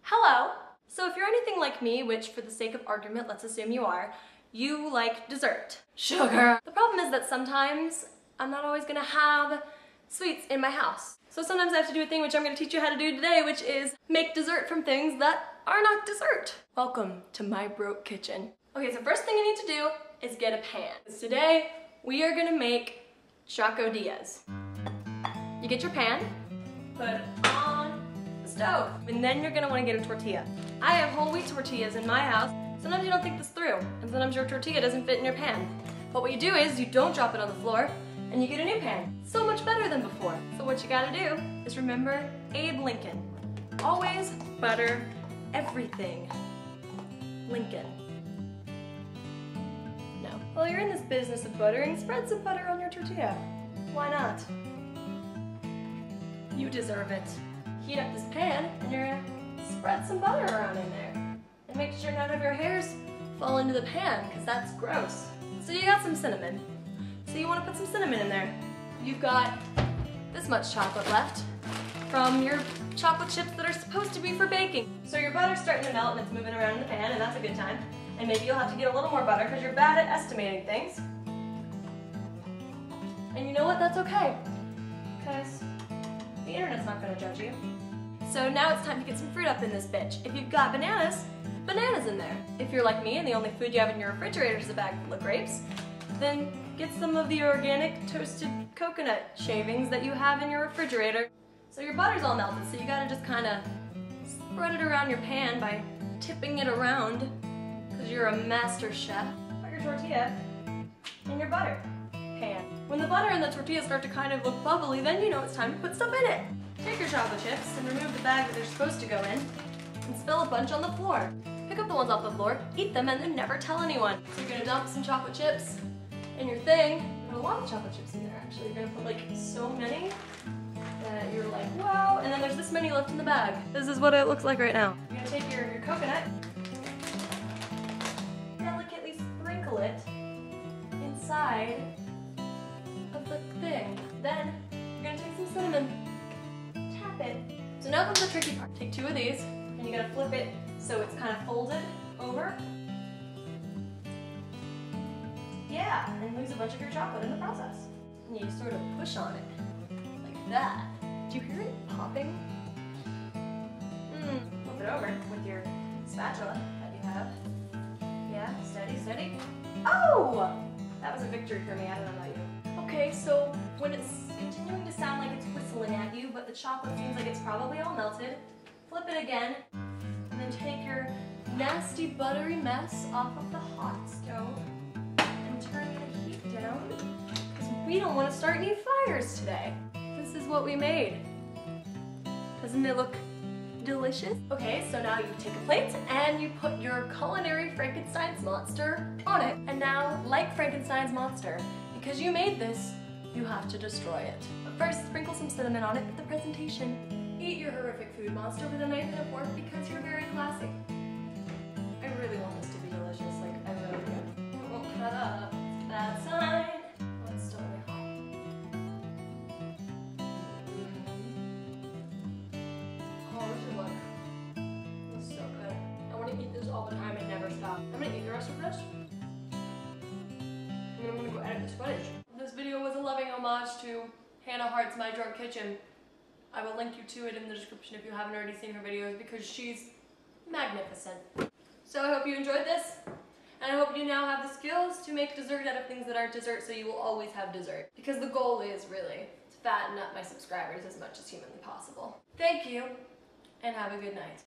Hello! So if you're anything like me, which for the sake of argument, let's assume you are, you like dessert. Sugar! The problem is that sometimes I'm not always gonna have sweets in my house. So sometimes I have to do a thing which I'm gonna teach you how to do today, which is make dessert from things that are not dessert. Welcome to my broke kitchen. Okay, so first thing you need to do is get a pan. Today, we are gonna make Choco Diaz. You get your pan, put it on the stove, and then you're gonna wanna get a tortilla. I have whole wheat tortillas in my house. Sometimes you don't think this through, and sometimes your tortilla doesn't fit in your pan. But what you do is you don't drop it on the floor, and you get a new pan. So much better than before. So what you gotta do is remember Abe Lincoln. Always butter everything. Lincoln. No. Well, you're in this business of buttering, spread some butter on your tortilla. Why not? You deserve it. Heat up this pan, and you're gonna spread some butter around in there. And make sure none of your hairs fall into the pan, because that's gross. So you got some cinnamon. So you want to put some cinnamon in there. You've got this much chocolate left from your chocolate chips that are supposed to be for baking. So your butter's starting to melt and it's moving around in the pan, and that's a good time. And maybe you'll have to get a little more butter because you're bad at estimating things. And you know what? That's okay. Because the internet's not going to judge you. So now it's time to get some fruit up in this bitch. If you've got bananas, bananas in there. If you're like me and the only food you have in your refrigerator is a bag full of grapes, then get some of the organic toasted coconut shavings that you have in your refrigerator. So your butter's all melted, so you gotta just kind of spread it around your pan by tipping it around, because you're a master chef. Put your tortilla in your butter pan. When the butter and the tortilla start to kind of look bubbly, then you know it's time to put stuff in it. Take your chocolate chips and remove the bag that they're supposed to go in, and spill a bunch on the floor. Pick up the ones off the floor, eat them, and then never tell anyone. So you're gonna dump some chocolate chips in your thing. Put a lot of chocolate chips in there, actually. You're gonna put like so many that you're like, wow. And then there's this many left in the bag. This is what it looks like right now. You're gonna take your coconut, delicately sprinkle it inside of the thing. Then you're gonna take some cinnamon, tap it. So now comes the tricky part. Take two of these, and you gotta flip it so it's kind of folded over. Yeah, and lose a bunch of your chocolate in the process. And you sort of push on it, like that. Do you hear it popping? Flip it over with your spatula that you have. Yeah, steady, steady. Oh! That was a victory for me, I don't know about you. Okay, so when it's continuing to sound like it's whistling at you, but the chocolate seems like it's probably all melted, flip it again, and then take your nasty buttery mess off of the hot stove and turn the heat down, because we don't want to start any fires today. This is what we made. Doesn't it look delicious? Okay, so now you take a plate and you put your culinary Frankenstein's monster on it. And now, like Frankenstein's monster, because you made this, you have to destroy it. But first, sprinkle some cinnamon on it with the presentation. Eat your horrific food monster with a knife and a fork because you're very classy. I really want this to be delicious, like I really do. It won't cut up. That side. Oh, it's still really hot. Oh, this is like, this is so good. I want to eat this all the time and never stop. I'm gonna eat the rest of this. And then I'm gonna go edit this footage. This video was a loving homage to Hannah Hart's My Drunk Kitchen. I will link you to it in the description if you haven't already seen her videos, because she's magnificent. So I hope you enjoyed this, and I hope you now have the skills to make dessert out of things that aren't dessert, so you will always have dessert. Because the goal is really to fatten up my subscribers as much as humanly possible. Thank you, and have a good night.